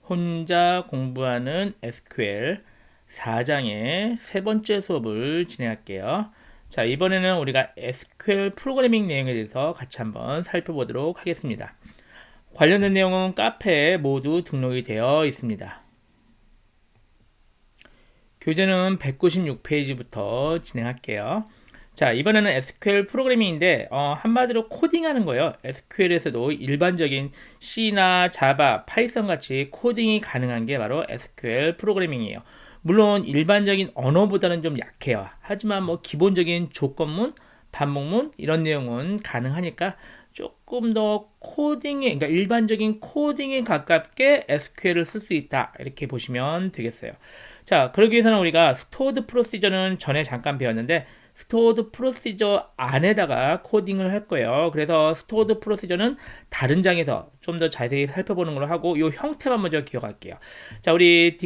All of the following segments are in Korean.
혼자 공부하는 SQL 4장의 세 번째 수업을 진행할게요. 자, 이번에는 우리가 SQL 프로그래밍 내용에 대해서 같이 한번 살펴보도록 하겠습니다. 관련된 내용은 카페에 모두 등록이 되어 있습니다. 교재는 196페이지부터 진행할게요. 자, 이번에는 SQL 프로그래밍인데 한마디로 코딩하는 거예요. SQL에서도 일반적인 C나 자바, 파이썬 같이 코딩이 가능한 게 바로 SQL 프로그래밍이에요. 물론 일반적인 언어보다는 좀 약해요. 하지만 뭐 기본적인 조건문, 반복문 이런 내용은 가능하니까 조금 더 코딩에, 그러니까 일반적인 코딩에 가깝게 SQL을 쓸 수 있다, 이렇게 보시면 되겠어요. 자, 그러기 위해서는 우리가 스토어드 프로시저는 전에 잠깐 배웠는데 스토어드 프로시저 안에다가 코딩을 할 거예요. 그래서 스토어드 프로시저는 다른 장에서 좀 더 자세히 살펴보는 걸로 하고, 이 형태만 먼저 기억할게요. 자, 우리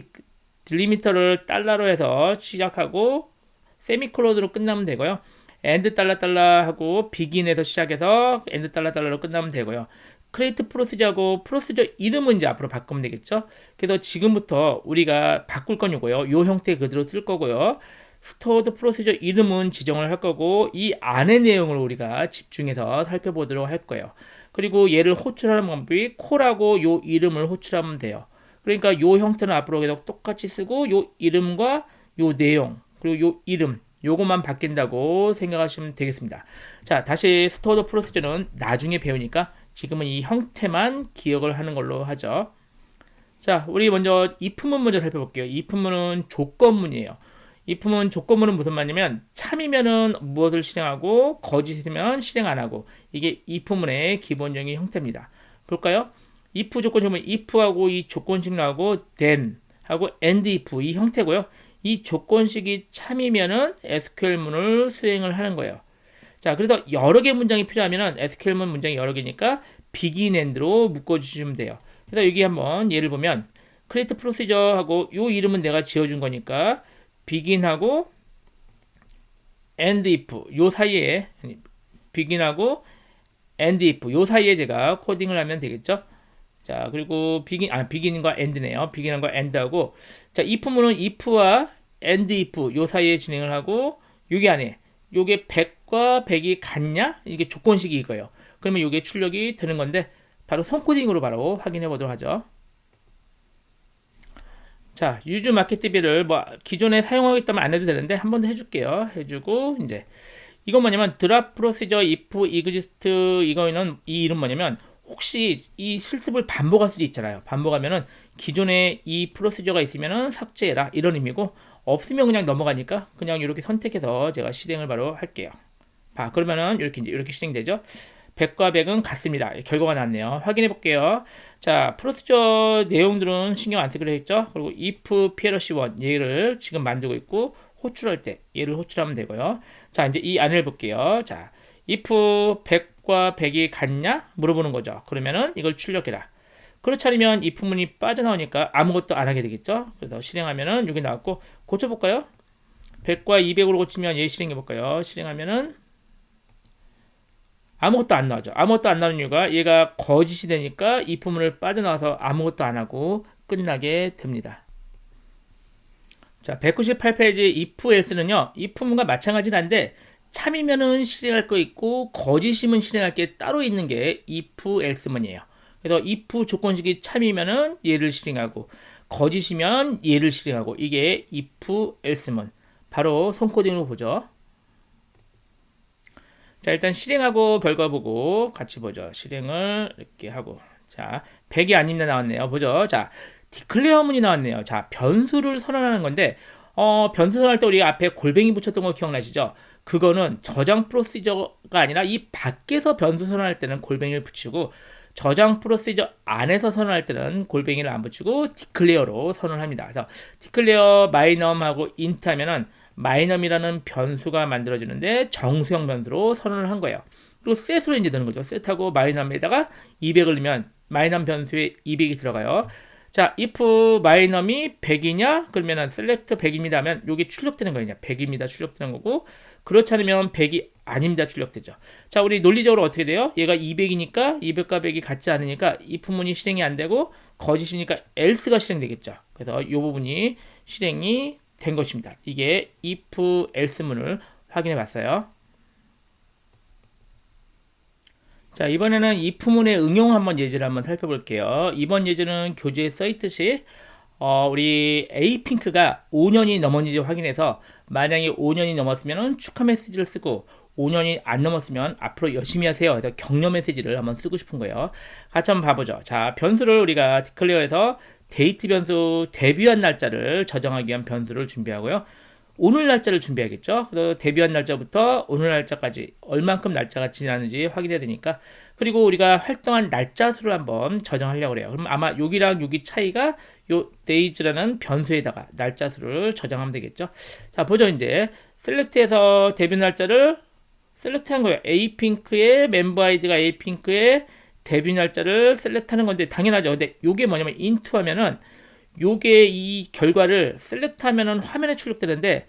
딜리미터를 달러로 해서 시작하고 세미콜론으로 끝나면 되고요. 엔드 달러 달러 하고 비긴에서 시작해서 엔드 달러 달러로 끝나면 되고요. 크리에이트 프로시저하고 프로시저 이름은 이제 앞으로 바꾸면 되겠죠. 그래서 지금부터 우리가 바꿀 건 이거요. 요 형태 그대로 쓸 거고요. 스토어드 프로시저 이름은 지정을 할 거고, 이 안의 내용을 우리가 집중해서 살펴보도록 할 거예요. 그리고 얘를 호출하는 방법이 콜하고 요 이름을 호출하면 돼요. 그러니까 요 형태는 앞으로 계속 똑같이 쓰고, 요 이름과 요 내용 그리고 요 이름 요것만 바뀐다고 생각하시면 되겠습니다. 자, 다시 스토어드 프로시저는 나중에 배우니까 지금은 이 형태만 기억을 하는 걸로 하죠. 자, 우리 먼저 if문 먼저 살펴볼게요. if문은 조건문이에요. if문 조건문은 무슨 말이냐면 참이면은 무엇을 실행하고 거짓이면 실행 안 하고, 이게 if문의 기본적인 형태입니다. 볼까요? if 조건식은 if하고 이 조건식 나오고 then 하고 and if 이 형태고요. 이 조건식이 참이면은 SQL문을 수행을 하는 거예요. 자, 그래서 여러 개 문장이 필요하면은 SQL문 문장이 여러 개니까 begin and로 묶어주시면 돼요. 그래서 여기 한번 예를 보면 create procedure하고 요 이름은 내가 지어준 거니까 begin하고 and if 요 사이에, begin하고 and if 요 사이에 제가 코딩을 하면 되겠죠. 자, 그리고 begin과 end네요. begin과 end하고, 자, if문은 if와 and if 요 사이에 진행을 하고, 여기 안에 요게 100과 100이 같냐? 이게 조건식이 이거예요. 그러면 요게 출력이 되는 건데 바로 손코딩으로 바로 확인해 보도록 하죠. 자, 유즈 마켓 DB를 뭐 기존에 사용하겠다면 안 해도 되는데 한 번 더 해줄게요. 해주고, 이제 이건 뭐냐면 드랍 프로시저 if exist, 이거는 이 이름 뭐냐면 혹시 이 실습을 반복할 수도 있잖아요. 반복하면은 기존에 이 프로시저가 있으면은 삭제해라, 이런 의미고, 없으면 그냥 넘어가니까 그냥 이렇게 선택해서 제가 실행을 바로 할게요. 봐, 그러면은 이렇게 실행되죠. 100과 100은 같습니다. 결과가 나왔네요. 확인해 볼게요. 자, 프로시저 내용들은 신경 안 쓰기로 했죠. 그리고 if plc1 얘를 지금 만들고 있고, 호출할 때 얘를 호출하면 되고요. 자, 이제 이 안을 볼게요. 자, if 100과 100이 같냐 물어보는 거죠. 그러면은 이걸 출력해라. 그렇지 않으면 if문이 빠져나오니까 아무것도 안 하게 되겠죠. 그래서 실행하면은 여기 나왔고, 고쳐볼까요? 100과 200으로 고치면 얘 실행해볼까요? 실행하면은 아무것도 안 나오죠. 아무것도 안 나오는 이유가 얘가 거짓이 되니까 if문을 빠져나와서 아무것도 안 하고 끝나게 됩니다. 자, 198페이지 if else는요, if문과 마찬가지는 한데 참이면은 실행할 거 있고 거짓이면 실행할 게 따로 있는 게 if else문이에요. 그래서 if 조건식이 참이면은 얘를 실행하고 거짓이면 얘를 실행하고, 이게 if else문. 바로 손코딩으로 보죠. 자, 일단 실행하고 결과 보고 같이 보죠. 실행을 이렇게 하고, 자, 100이 아닙니다 나왔네요. 보죠. 자, 디클레어문이 나왔네요. 자, 변수를 선언하는 건데, 변수 선언할 때 우리 앞에 골뱅이 붙였던 거 기억나시죠? 그거는 저장 프로시저가 아니라 이 밖에서 변수 선언할 때는 골뱅이를 붙이고, 저장 프로시저 안에서 선언할 때는 골뱅이를 안 붙이고 디클레어로 선언합니다. 그래서 디클레어 마이넘하고 인트 하면은 마이넘이라는 변수가 만들어지는데 정수형 변수로 선언을 한 거예요. 그리고 set으로 이제 넣는 거죠. set하고 마이넘에다가 200을 넣으면 마이넘 변수에 200이 들어가요. 자, if 마이넘이 100이냐? 그러면은 select 100입니다 하면 여기 출력되는 거냐? 100입니다. 출력되는 거고, 그렇지 않으면 100이 아닙니다. 출력되죠. 자, 우리 논리적으로 어떻게 돼요? 얘가 200이니까 200과 100이 같지 않으니까 if문이 실행이 안 되고 거짓이니까 else가 실행되겠죠. 그래서 이 부분이 실행이 된 것입니다. 이게 if else문을 확인해 봤어요. 자, 이번에는 if문의 응용 한번 예제를 한번 살펴볼게요. 이번 예제는 교재에 써있듯이 우리 에이핑크가 5년이 넘었는지 확인해서 만약에 5년이 넘었으면 축하 메시지를 쓰고 5년이 안 넘었으면 앞으로 열심히 하세요. 그래서 격려 메시지를 한번 쓰고 싶은 거예요. 같이 한번 봐보죠. 자, 변수를 우리가 디클레어해서 데이트 변수 데뷔한 날짜를 저장하기 위한 변수를 준비하고요. 오늘 날짜를 준비하겠죠. 그래서 데뷔한 날짜부터 오늘 날짜까지 얼만큼 날짜가 지났는지 확인해야 되니까, 그리고 우리가 활동한 날짜 수를 한번 저장하려고 해요. 그럼 아마 여기랑 여기 차이가 요 days라는 변수에다가 날짜 수를 저장하면 되겠죠. 자, 보죠. 이제 셀렉트에서 데뷔 날짜를 셀렉트한 거예요. 에이핑크의 멤버 아이디가 에이핑크의 데뷔 날짜를 셀렉트하는 건데 당연하죠. 근데 요게 뭐냐면 인투 하면은 요게 이 결과를 셀렉트 하면은 화면에 출력되는데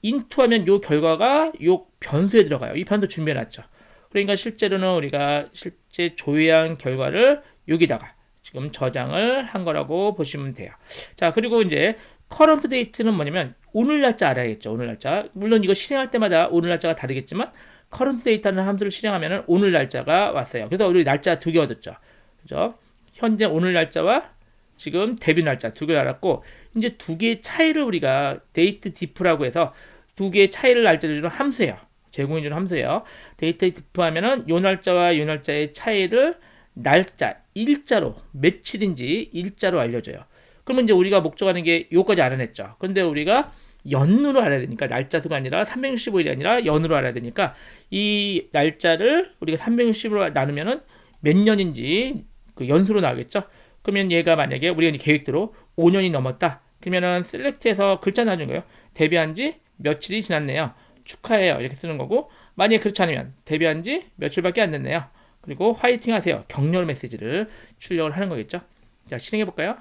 인투 하면 요 결과가 요 변수에 들어가요. 이 변수 준비해 놨죠. 그러니까 실제로는 우리가 실제 조회한 결과를 여기다가 지금 저장을 한 거라고 보시면 돼요. 자, 그리고 이제 current date는 뭐냐면 오늘 날짜 알아야겠죠. 오늘 날짜. 물론 이거 실행할 때마다 오늘 날짜가 다르겠지만 current date라는 함수를 실행하면은 오늘 날짜가 왔어요. 그래서 우리 날짜 두 개 얻었죠. 그죠? 현재 오늘 날짜와 지금 데뷔 날짜 두 개 알았고, 이제 두 개의 차이를 우리가 데이트 diff라고 해서 두 개의 차이를 날짜를 주는 함수예요. 제공해주는 함수예요. 데이트 diff 하면은 요 날짜와 요 날짜의 차이를 날짜, 일자로 며칠인지 일자로 알려줘요. 그러면 이제 우리가 목적하는 게 요까지 알아냈죠. 근데 우리가 연으로 알아야 되니까, 날짜 수가 아니라 365일이 아니라 연으로 알아야 되니까 이 날짜를 우리가 360으로 나누면은 몇 년인지 그 연수로 나오겠죠. 그러면 얘가 만약에 우리가 이제 계획대로 5년이 넘었다. 그러면은 셀렉트에서 글자 나누는 거예요. 데뷔한 지 며칠이 지났네요. 축하해요. 이렇게 쓰는 거고, 만약에 그렇지 않으면 데뷔한 지 며칠밖에 안 됐네요. 그리고 화이팅 하세요. 격려 메시지를 출력을 하는 거겠죠. 자, 실행해 볼까요?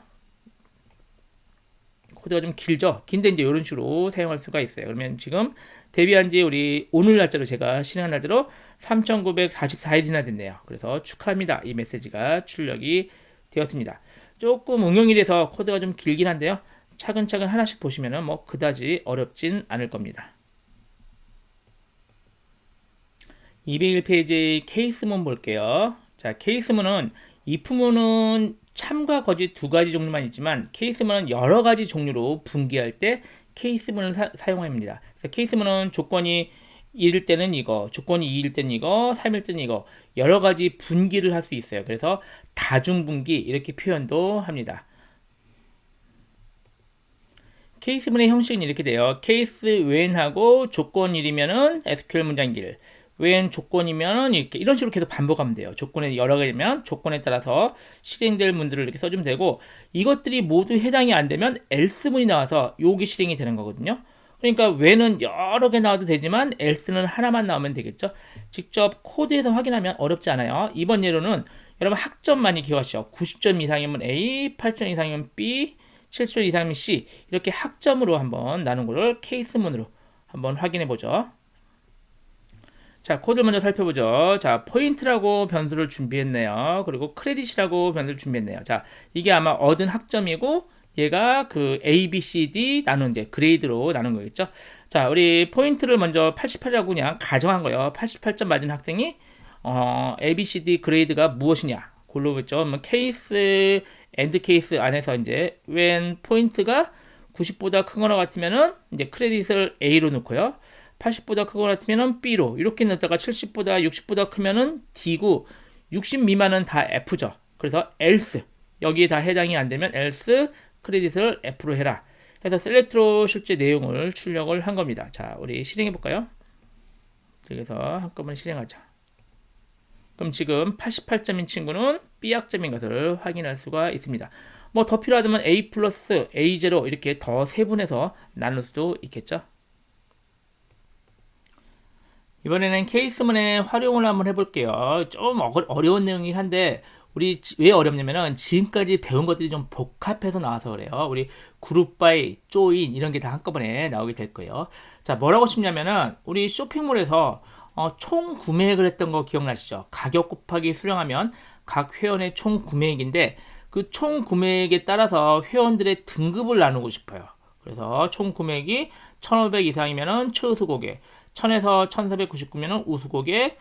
코드가 좀 길죠? 긴데 이제 이런 식으로 사용할 수가 있어요. 그러면 지금 데뷔한 지 우리 오늘 날짜로 제가 실행한 날짜로 3944일이나 됐네요. 그래서 축하합니다. 이 메시지가 출력이 되었습니다. 조금 응용이라서 코드가 좀 길긴 한데요. 차근차근 하나씩 보시면은 뭐 그다지 어렵진 않을 겁니다. 201페이지 케이스문 볼게요. 자, 케이스문은 if문은 참과 거짓 두 가지 종류만 있지만 케이스문은 여러 가지 종류로 분기할 때 케이스문을 사용합니다. 케이스문은 조건이 1일 때는 이거, 조건이 2일 때는 이거, 3일 때는 이거, 여러 가지 분기를 할 수 있어요. 그래서 다중분기 이렇게 표현도 합니다. 케이스문의 형식은 이렇게 돼요. 케이스 when하고 조건 1이면은 SQL 문장길, when 조건이면 이렇게 이런 식으로 계속 반복하면 돼요. 조건에 여러 개면 조건에 따라서 실행될 문들을 이렇게 써주면 되고, 이것들이 모두 해당이 안 되면 else문이 나와서 여기 실행이 되는 거거든요. 그러니까 when은 여러 개 나와도 되지만 else는 하나만 나오면 되겠죠. 직접 코드에서 확인하면 어렵지 않아요. 이번 예로는 여러분 학점 많이 기억하시죠. 90점 이상이면 A, 8점 이상이면 B, 7점 이상이면 C, 이렇게 학점으로 한번 나눈 거를 케이스문으로 한번 확인해 보죠. 자, 코드를 먼저 살펴보죠. 자, 포인트라고 변수를 준비했네요. 그리고 크레딧이라고 변수를 준비했네요. 자, 이게 아마 얻은 학점이고 얘가 그 A, B, C, D 나눈 이제 그레이드로 나눈 거겠죠. 자, 우리 포인트를 먼저 88이라고 그냥 가정한 거예요. 88점 맞은 학생이 A, B, C, D 그레이드가 무엇이냐? 골라보겠죠. 뭐 케이스, 엔드 케이스 안에서 이제 when 포인트가 90보다 크거나 같으면은 이제 크레딧을 A로 놓고요. 80보다 크거나 같으면은 B로 이렇게 넣다가 70보다 60보다 크면은 D고 60 미만은 다 F죠. 그래서 else 여기에 다 해당이 안 되면 else 크레딧을 F로 해라 해서 셀렉트로 실제 내용을 출력을 한 겁니다. 자, 우리 실행해 볼까요? 그래서 한꺼번에 실행하자. 그럼 지금 88점인 친구는 B학점인 것을 확인할 수가 있습니다. 뭐 더 필요하다면 A 플러스 A0 이렇게 더 세분해서 나눌 수도 있겠죠. 이번에는 케이스문의 활용을 한번 해볼게요. 좀 어려운 내용이긴 한데 우리 왜 어렵냐면은 지금까지 배운 것들이 좀 복합해서 나와서 그래요. 우리 그룹 바이, 조인 이런 게 다 한꺼번에 나오게 될 거예요. 자, 뭐라고 싶냐면은 우리 쇼핑몰에서 총 구매액을 했던 거 기억나시죠? 가격 곱하기 수령하면 각 회원의 총 구매액인데 그 총 구매액에 따라서 회원들의 등급을 나누고 싶어요. 그래서 총 구매액이 1,500 이상이면은 최우수 고객, 1000에서 1499면은 우수 고객,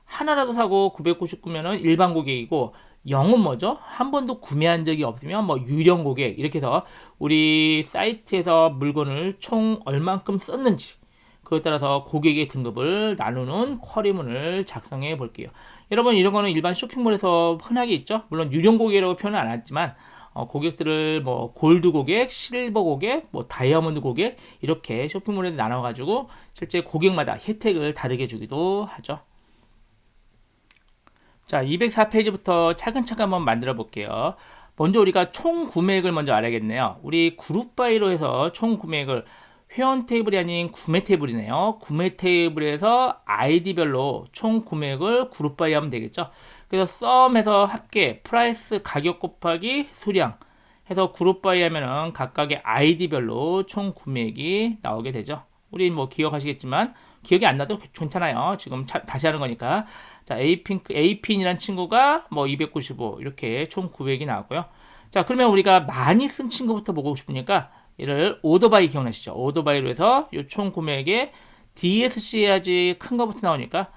하나라도 사고 999면은 일반 고객이고, 0은 뭐죠? 한 번도 구매한 적이 없으면 뭐 유령 고객, 이렇게 해서 우리 사이트에서 물건을 총 얼만큼 썼는지 그에 따라서 고객의 등급을 나누는 쿼리문을 작성해 볼게요. 여러분, 이런 거는 일반 쇼핑몰에서 흔하게 있죠. 물론 유령 고객이라고 표현은 안 했지만 고객들을 뭐 골드 고객, 실버 고객, 뭐 다이아몬드 고객, 이렇게 쇼핑몰에 나눠 가지고 실제 고객마다 혜택을 다르게 주기도 하죠. 자, 204페이지부터 차근차근 한번 만들어 볼게요. 먼저 우리가 총 구매액을 먼저 알아야겠네요. 우리 그룹 바이로 해서 총 구매액을 회원 테이블이 아닌 구매 테이블이네요. 구매 테이블에서 아이디별로 총 구매액을 그룹 바이 하면 되겠죠. 그래서 썸해서 합계 프라이스 가격 곱하기 수량 해서 그룹 바이 하면은 각각의 아이디별로 총 구매액이 나오게 되죠. 우리 뭐 기억하시겠지만 기억이 안 나도 괜찮아요. 지금 다시 하는 거니까. 자, A핀이란 친구가 뭐 295 이렇게 총 900이 나왔고요. 자, 그러면 우리가 많이 쓴 친구부터 보고 싶으니까 얘를 오더바이 기억나시죠? 오더바이로 해서 요 총 구매액에 DSC 해야지 큰 거부터 나오니까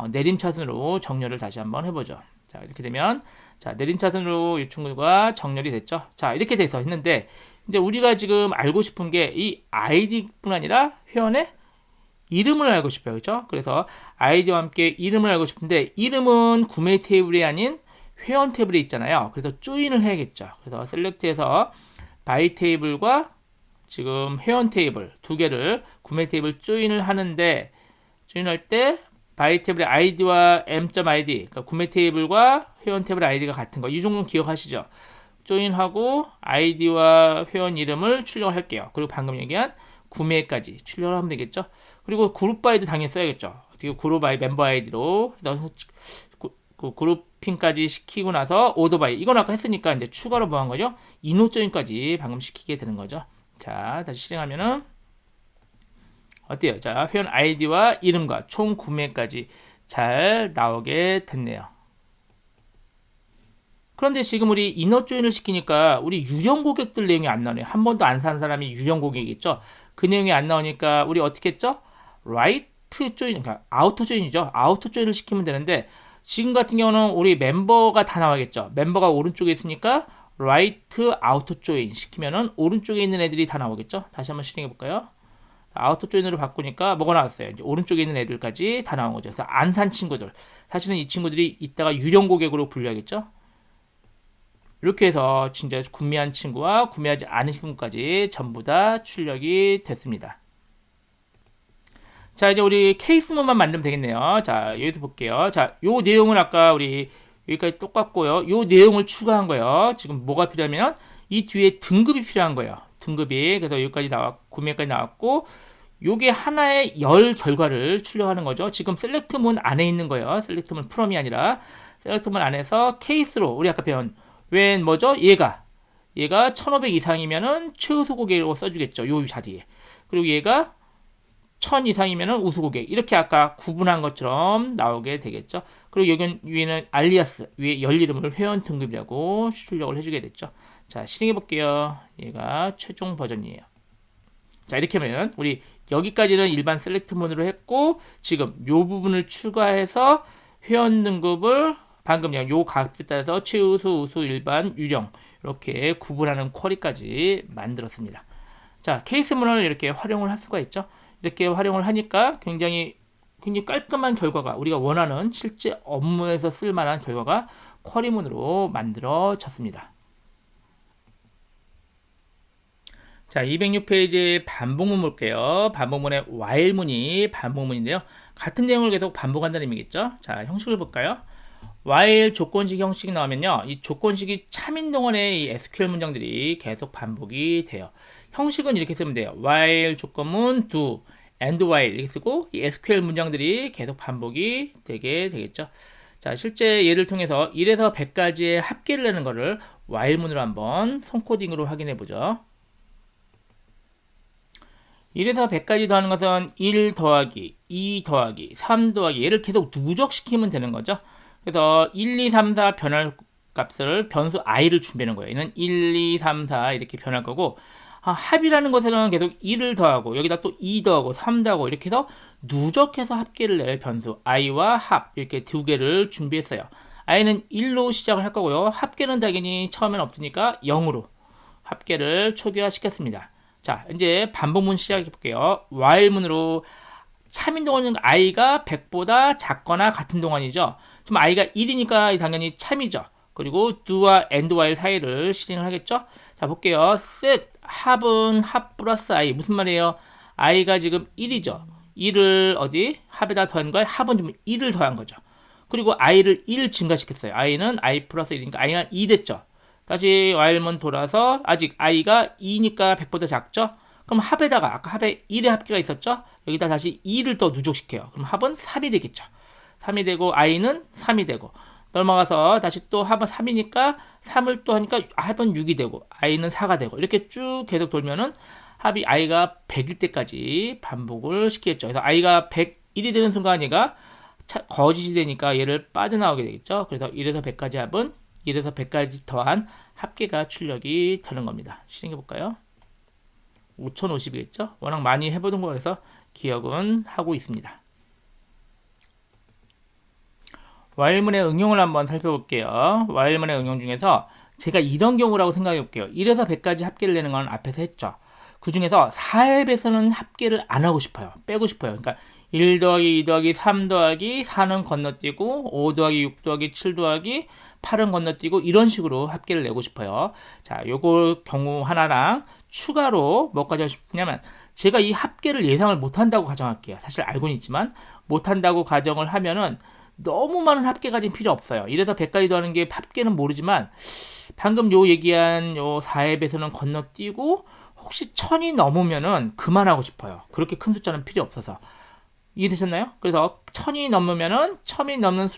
내림차순으로 정렬을 다시 한번 해보죠. 자, 이렇게 되면 자, 내림차순으로 이 친구가 정렬이 됐죠. 자, 이렇게 돼서 했는데 이제 우리가 지금 알고 싶은 게 이 아이디뿐 아니라 회원의 이름을 알고 싶어요. 그렇죠? 그래서 아이디와 함께 이름을 알고 싶은데 이름은 구매 테이블이 아닌 회원 테이블에 있잖아요. 그래서 조인을 해야겠죠. 그래서 셀렉트해서 바이 테이블과 지금 회원 테이블 두 개를 구매 테이블 조인을 하는데 조인할 때 바이 테이블의 아이디와 m.id 그러니까 구매 테이블과 회원 테이블 아이디가 같은 거 이 정도는 기억하시죠? 조인하고 아이디와 회원 이름을 출력할게요. 그리고 방금 얘기한 구매까지 출력을 하면 되겠죠. 그리고 그룹 바이도 당연히 써야겠죠. 어떻게 그룹 바이 멤버 아이디로 그룹핑까지 시키고 나서 오더 바이 이건 아까 했으니까 이제 추가로 뭐 한 거죠? 인호 조인까지 방금 시키게 되는 거죠. 자, 다시 실행하면은 어때요? 자, 회원 아이디와 이름과 총 구매까지 잘 나오게 됐네요. 그런데 지금 우리 인허 조인을 시키니까 우리 유령 고객들 내용이 안 나오네요. 한 번도 안 산 사람이 유령 고객이겠죠. 그 내용이 안 나오니까 우리 어떻게 했죠? 라이트 조인, 그러니까 아우터 조인이죠. 아우터 조인을 시키면 되는데 지금 같은 경우는 우리 멤버가 다 나와야겠죠. 멤버가 오른쪽에 있으니까 라이트 아우터 조인 시키면은 오른쪽에 있는 애들이 다 나오겠죠. 다시 한번 실행해 볼까요? 아우터 조인으로 바꾸니까 뭐가 나왔어요? 이제 오른쪽에 있는 애들까지 다 나온 거죠. 그래서 안 산 친구들, 사실은 이 친구들이 이따가 유령 고객으로 분류하겠죠. 이렇게 해서 진짜 구매한 친구와 구매하지 않은 친구까지 전부 다 출력이 됐습니다. 자, 이제 우리 케이스문만 만들면 되겠네요. 자, 여기서 볼게요. 자, 요 내용은 아까 우리 여기까지 똑같고요. 요 내용을 추가한 거예요. 지금 뭐가 필요하면 이 뒤에 등급이 필요한 거예요. 등급이. 그래서 여기까지 구매까지 나왔고 요게 하나의 열 결과를 출력하는 거죠. 지금 셀렉트문 안에 있는 거예요. 셀렉트문 프롬이 아니라 셀렉트문 안에서 케이스로 우리 아까 배운 웬 뭐죠? 얘가 1500 이상이면은 최우수 고객이라고 써주겠죠. 요 자리에. 그리고 얘가 1000 이상이면은 우수 고객. 이렇게 아까 구분한 것처럼 나오게 되겠죠. 그리고 여기 위에는 알리아스, 위에 열 이름을 회원 등급이라고 출력을 해주게 됐죠. 자, 실행해 볼게요. 얘가 최종 버전이에요. 자, 이렇게 하면 우리 여기까지는 일반 셀렉트 모드로 했고 지금 요 부분을 추가해서 회원 등급을 방금 요 값에 따라서 최우수, 우수, 일반, 유령 이렇게 구분하는 쿼리까지 만들었습니다. 자, 케이스 문헌을 이렇게 활용을 할 수가 있죠. 이렇게 활용을 하니까 굉장히 깔끔한 결과가 우리가 원하는 실제 업무에서 쓸만한 결과가 쿼리문으로 만들어졌습니다. 자, 206페이지 반복문 볼게요. 반복문의 while문이 반복문인데요. 같은 내용을 계속 반복한다는 의미겠죠. 자, 형식을 볼까요? while 조건식 형식이 나오면요. 이 조건식이 참인 동안의 이 SQL 문장들이 계속 반복이 돼요. 형식은 이렇게 쓰면 돼요. while 조건문 do, and while 이렇게 쓰고 이 SQL 문장들이 계속 반복이 되게 되겠죠. 자, 실제 예를 통해서 1에서 100까지의 합계를 내는 거를 while문으로 한번 손코딩으로 확인해 보죠. 1에서 100까지 더하는 것은 1 더하기, 2 더하기, 3 더하기 얘를 계속 누적시키면 되는 거죠. 그래서 1, 2, 3, 4 변할 값을 변수 i를 준비하는 거예요. 얘는 1, 2, 3, 4 이렇게 변할 거고, 합이라는 것에는 계속 1을 더하고 여기다 또 2 더하고 3 더하고 이렇게 해서 누적해서 합계를 낼 변수 i와 합 이렇게 두 개를 준비했어요. i는 1로 시작을 할 거고요. 합계는 당연히 처음엔 없으니까 0으로 합계를 초기화시켰습니다. 자, 이제 반복문 시작해 볼게요. while문으로 참인 동안은 i가 100보다 작거나 같은 동안이죠. 그럼 i가 1이니까 당연히 참이죠. 그리고 do와 and while 사이를 실행을 하겠죠. 자, 볼게요. set 합은 합 플러스 i 무슨 말이에요? i가 지금 1이죠. 1을 어디? 합에다 더한 거야? 합은 좀 1을 더한 거죠. 그리고 i를 1 증가시켰어요. i는 i 플러스 1이니까 i가 2 됐죠. 다시 while문 돌아서 아직 i가 2니까 100보다 작죠? 그럼 합에다가 아까 합에 1의 합계가 있었죠? 여기다 다시 2를 더 누적시켜요. 그럼 합은 3이 되겠죠. 3이 되고 i는 3이 되고 넘어가서 다시 또 합은 3이니까 3을 또 하니까 합은 6이 되고 i는 4가 되고 이렇게 쭉 계속 돌면은 합이 i가 100일 때까지 반복을 시키겠죠. 그래서 i가 101이 되는 순간 얘가 거짓이 되니까 얘를 빠져나오게 되겠죠. 그래서 1에서 100까지 합은 1에서 100까지 더한 합계가 출력이 되는 겁니다. 실행해 볼까요? 5050이겠죠? 워낙 많이 해보던 거라서 기억은 하고 있습니다. while문의 응용을 한번 살펴볼게요. while문의 응용 중에서 제가 이런 경우라고 생각해 볼게요. 1에서 100까지 합계를 내는 건 앞에서 했죠. 그 중에서 4앱에서는 합계를 안 하고 싶어요. 빼고 싶어요. 그러니까 1 더하기 2 더하기 3 더하기 4는 건너뛰고 5 더하기 6 더하기 7 더하기 8은 건너뛰고 이런 식으로 합계를 내고 싶어요. 자, 요거 경우 하나랑 추가로 뭐까지 하고 싶냐면 제가 이 합계를 예상을 못한다고 가정할게요. 사실 알고는 있지만 못한다고 가정을 하면은 너무 많은 합계가 지금 필요 없어요. 1에서 100까지 더하는 게 합계는 모르지만 방금 요 얘기한 요 4앱에서는 건너뛰고 혹시 1000이 넘으면은 그만하고 싶어요. 그렇게 큰 숫자는 필요 없어서. 이해되셨나요? 그래서 1000이 넘으면은 1000이 넘는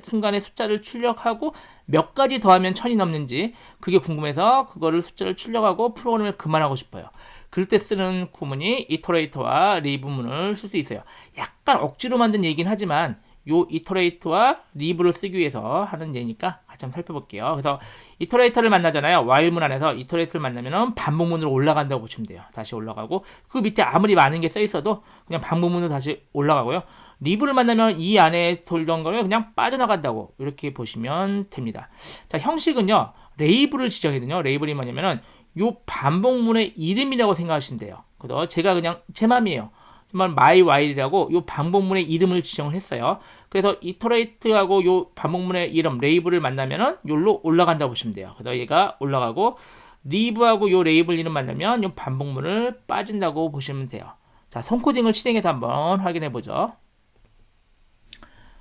순간에 숫자를 출력하고 몇 가지 더하면 1000이 넘는지 그게 궁금해서 그거를 숫자를 출력하고 프로그램을 그만하고 싶어요. 그럴 때 쓰는 구문이 이터레이터와 리브문을 쓸 수 있어요. 약간 억지로 만든 얘기긴 하지만 요 이터레이터와 리브를 쓰기 위해서 하는 예니까 같이 한번 살펴볼게요. 그래서 이터레이터를 만나잖아요. while문 안에서 이터레이터를 만나면은 반복문으로 올라간다고 보시면 돼요. 다시 올라가고 그 밑에 아무리 많은 게 써 있어도 그냥 반복문으로 다시 올라가고요. 리브를 만나면 이 안에 돌던 거를 그냥 빠져나간다고 이렇게 보시면 됩니다. 자, 형식은요. 레이블을 지정해야 레이블이 뭐냐면은 요 반복문의 이름이라고 생각하시면 돼요. 그래서 제가 그냥 제 맘이에요. 정말 my while이라고 요 반복문의 이름을 지정을 했어요. 그래서 iterate하고 요 반복문의 이름 레이블을 만나면은 요로 올라간다고 보시면 돼요. 그래서 얘가 올라가고 leave하고 요 레이블 이름 만나면 요 반복문을 빠진다고 보시면 돼요. 자, 손코딩을 실행해서 한번 확인해 보죠.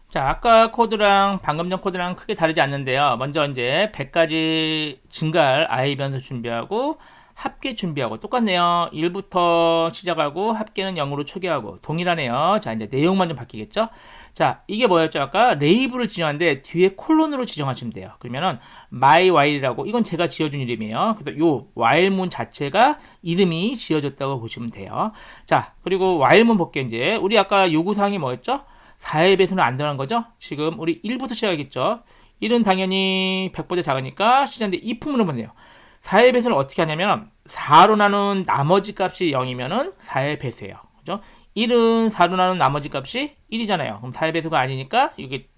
자, 아까 코드랑 방금 전 코드랑 크게 다르지 않는데요. 먼저 이제 100까지 증가할 i 변수 준비하고 합계 준비하고 똑같네요. 1부터 시작하고 합계는 0으로 초기화하고 동일하네요. 자, 이제 내용만 좀 바뀌겠죠? 자, 이게 뭐였죠? 아까 레이블을 지정하는데 뒤에 콜론으로 지정하시면 돼요. 그러면은 my while이라고 이건 제가 지어준 이름이에요. 그래서 요 while문 자체가 이름이 지어졌다고 보시면 돼요. 자, 그리고 while문 볼게요. 이제 우리 아까 요구사항이 뭐였죠? 4의 배수는 안 들어간 거죠? 지금 우리 1부터 시작하겠죠? 1은 당연히 100보다 작으니까 시작인데 if문을 보내요. 4의 배수는 어떻게 하냐면 4로 나눈 나머지 값이 0이면은 4의 배수예요. 그죠? 1은 4로 나눈 나머지 값이 1이잖아요. 그럼 4의 배수가 아니니까 이게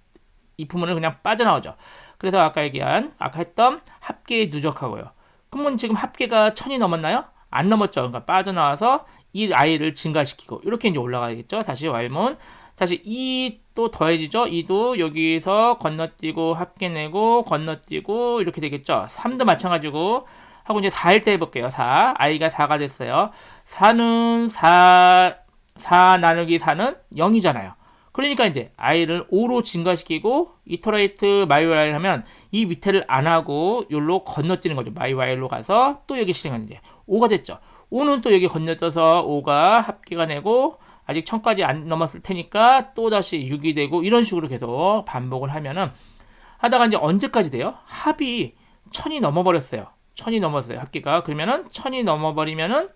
if문을 그냥 빠져나오죠. 그래서 아까 했던 합계의 누적하고요. 그러면 지금 합계가 1000이 넘었나요? 안 넘었죠. 그러니까 빠져나와서 이 i를 증가시키고 이렇게 이제 올라가겠죠. 다시 while문 다시 2 또 더해지죠. 2도 여기서 건너뛰고 합계 내고 건너뛰고 이렇게 되겠죠. 3도 마찬가지고 하고 이제 4일 때 해볼게요. 4 i가 4가 됐어요. 4는 4 나누기 4는 0이잖아요. 그러니까 이제 i를 5로 증가시키고 이터레이트 my while 하면 이 밑에를 안 하고 여기로 건너뛰는 거죠. my while로 가서 또 여기 실행하는 게 5가 됐죠. 5는 또 여기 건너뛰어서 5가 합계가 내고 아직 1000까지 안 넘었을 테니까 또 다시 6이 되고 이런 식으로 계속 반복을 하면은 하다가 이제 언제까지 돼요? 합이 1000이 넘어버렸어요. 1000이 넘었어요. 합계가. 그러면은 1000이 넘어버리면은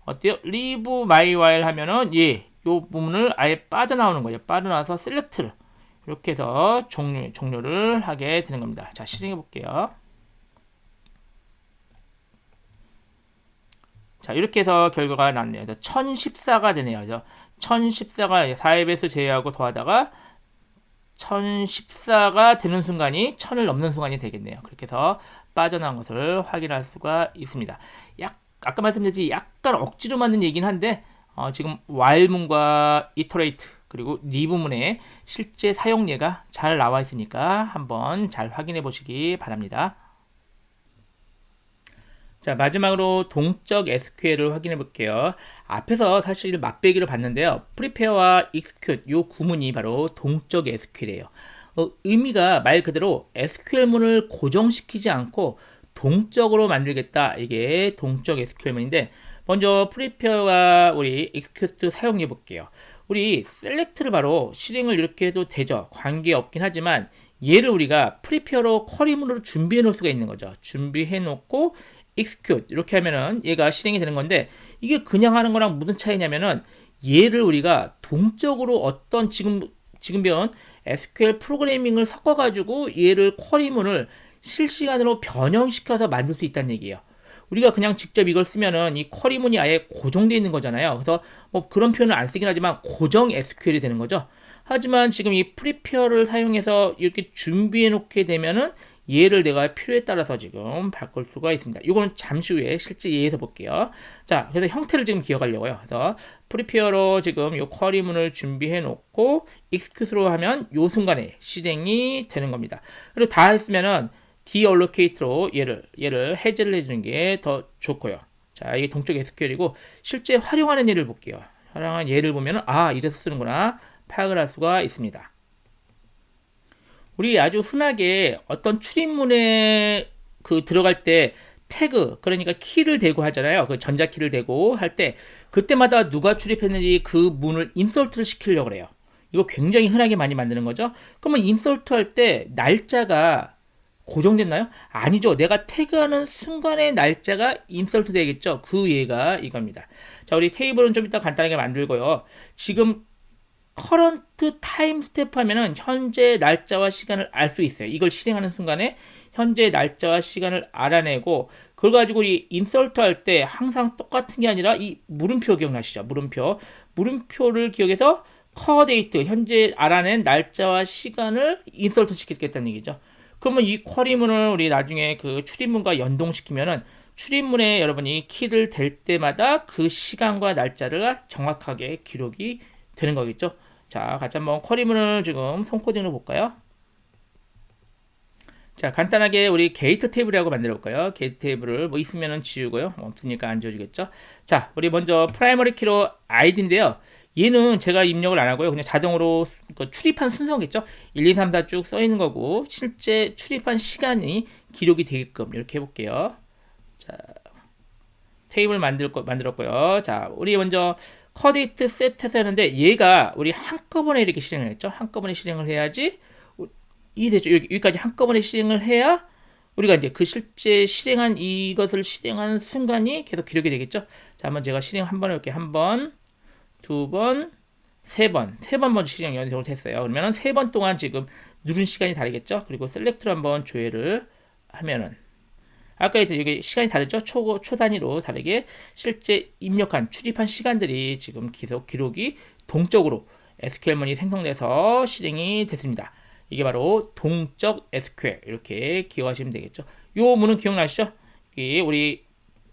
어때요? leave my while 하면은 요 부분을 아예 빠져나오는 거죠. 빠져나와서 셀렉트를 이렇게 해서 종료를 하게 되는 겁니다. 자, 실행해 볼게요. 자, 이렇게 해서 결과가 나왔네요. 1014가 되네요. 1014가 4의 배수 제외하고 더하다가 1014가 되는 순간이 1000을 넘는 순간이 되겠네요. 그렇게 해서 빠져나온 것을 확인할 수가 있습니다. 아까 말씀드렸듯이 약간 억지로 만든 얘기긴 한데 지금 while문과 iterate 그리고 리브문의 실제 사용 예가 잘 나와 있으니까 한번 잘 확인해 보시기 바랍니다. 자, 마지막으로 동적 SQL을 확인해 볼게요. 앞에서 사실 맛배기를 봤는데요. prepare와 execute 이 구문이 바로 동적 SQL이에요. 의미가 말 그대로 SQL문을 고정시키지 않고 동적으로 만들겠다. 이게 동적 SQL문인데 먼저 prepare와 우리 execute 사용해 볼게요. 우리 select를 바로 실행을 이렇게 해도 되죠. 관계없긴 하지만 얘를 우리가 prepare로 쿼리문으로 준비해 놓을 수가 있는 거죠. 준비해 놓고 execute 이렇게 하면은 얘가 실행이 되는 건데 이게 그냥 하는 거랑 무슨 차이냐면은 얘를 우리가 동적으로 어떤 지금 배운 SQL 프로그래밍을 섞어 가지고 얘를 쿼리문을 실시간으로 변형시켜서 만들 수 있다는 얘기예요. 우리가 그냥 직접 이걸 쓰면은 이 쿼리문이 아예 고정되어 있는 거잖아요. 그래서 뭐 그런 표현을 안 쓰긴 하지만 고정 SQL이 되는 거죠. 하지만 지금 이 prepare를 사용해서 이렇게 준비해 놓게 되면은 얘를 내가 필요에 따라서 지금 바꿀 수가 있습니다. 이거는 잠시 후에 실제 예에서 볼게요. 자, 그래서 형태를 지금 기억하려고요. 그래서 prepare로 지금 이 쿼리문을 준비해 놓고 execute로 하면 이 순간에 실행이 되는 겁니다. 그리고 다 했으면은 deallocate로 얘를 해제를 해주는 게 더 좋고요. 자, 이게 동적 SQL이고 실제 활용하는 예를 볼게요. 활용하는 예를 보면은 이래서 쓰는구나 파악을 할 수가 있습니다. 우리 아주 흔하게 어떤 출입문에 들어갈 때 태그, 그러니까 키를 대고 하잖아요. 그 전자키를 대고 할 때 그때마다 누가 출입했는지 그 문을 인설트를 시키려고 그래요. 이거 굉장히 흔하게 많이 만드는 거죠. 그러면 인설트 할 때 날짜가 고정됐나요? 아니죠. 내가 태그하는 순간의 날짜가 인설트 되겠죠. 그 예가 이겁니다. 자, 우리 테이블은 좀 이따 간단하게 만들고요. 지금 current time step 하면은 현재 날짜와 시간을 알 수 있어요. 이걸 실행하는 순간에 현재 날짜와 시간을 알아내고 그걸 가지고 우리 insert 할 때 항상 똑같은 게 아니라 이 물음표 기억나시죠? 물음표를 기억해서 core date 현재 알아낸 날짜와 시간을 insert 시키겠다는 얘기죠. 그러면 이 쿼리문을 우리 나중에 그 출입문과 연동시키면은 출입문에 여러분이 키를 댈 때마다 그 시간과 날짜를 정확하게 기록이 되는 거겠죠. 자, 같이 한번 쿼리문을 지금 손코딩으로 볼까요? 자, 간단하게 우리 게이트 테이블이라고 만들어 볼까요? 게이트 테이블을 뭐 있으면은 지우고요. 없으니까 안 지워지겠죠. 자, 우리 먼저 프라이머리 키로 아이디인데요. 얘는 제가 입력을 안 하고요. 그냥 자동으로 출입한 순서겠죠. 1, 2, 3, 4 쭉 써 있는 거고 실제 출입한 시간이 기록이 되게끔 이렇게 해볼게요. 자, 테이블 만들었고요. 자, 우리 먼저 커디트 셋해서 하는데 얘가 우리 한꺼번에 이렇게 실행을 했죠. 한꺼번에 실행을 해야지 이해되죠. 여기까지 한꺼번에 실행을 해야 우리가 이제 그 실제 실행한 이것을 실행한 순간이 계속 기록이 되겠죠. 자, 한번 제가 실행 한 번 해볼게요. 한 번, 두 번, 세 번 먼저 실행 연속으로 했어요. 그러면은 세 번 동안 지금 누른 시간이 다르겠죠. 그리고 셀렉트로 한번 조회를 하면은 아까 여기 시간이 다르죠? 초 단위로 다르게 실제 입력한 출입한 시간들이 지금 계속 기록이 동적으로 SQL문이 생성돼서 실행이 됐습니다. 이게 바로 동적 SQL 이렇게 기억하시면 되겠죠. 요 문은 기억나시죠? 이게 우리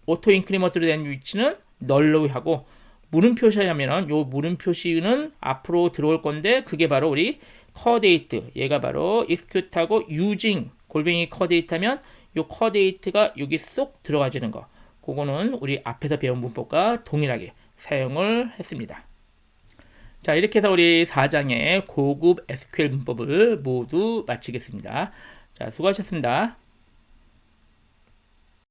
오토 인크리먼트로 된 위치는 널로 하고 물음표시 하면은 요 물음표시는 앞으로 들어올 건데 그게 바로 우리 coreDate 얘가 바로 execute하고 using 골뱅이 coreDate 하면 요 coreDate가 여기 쏙 들어가지는 거 그거는 우리 앞에서 배운 문법과 동일하게 사용을 했습니다. 자, 이렇게 해서 우리 4장의 고급 SQL 문법을 모두 마치겠습니다. 자, 수고하셨습니다.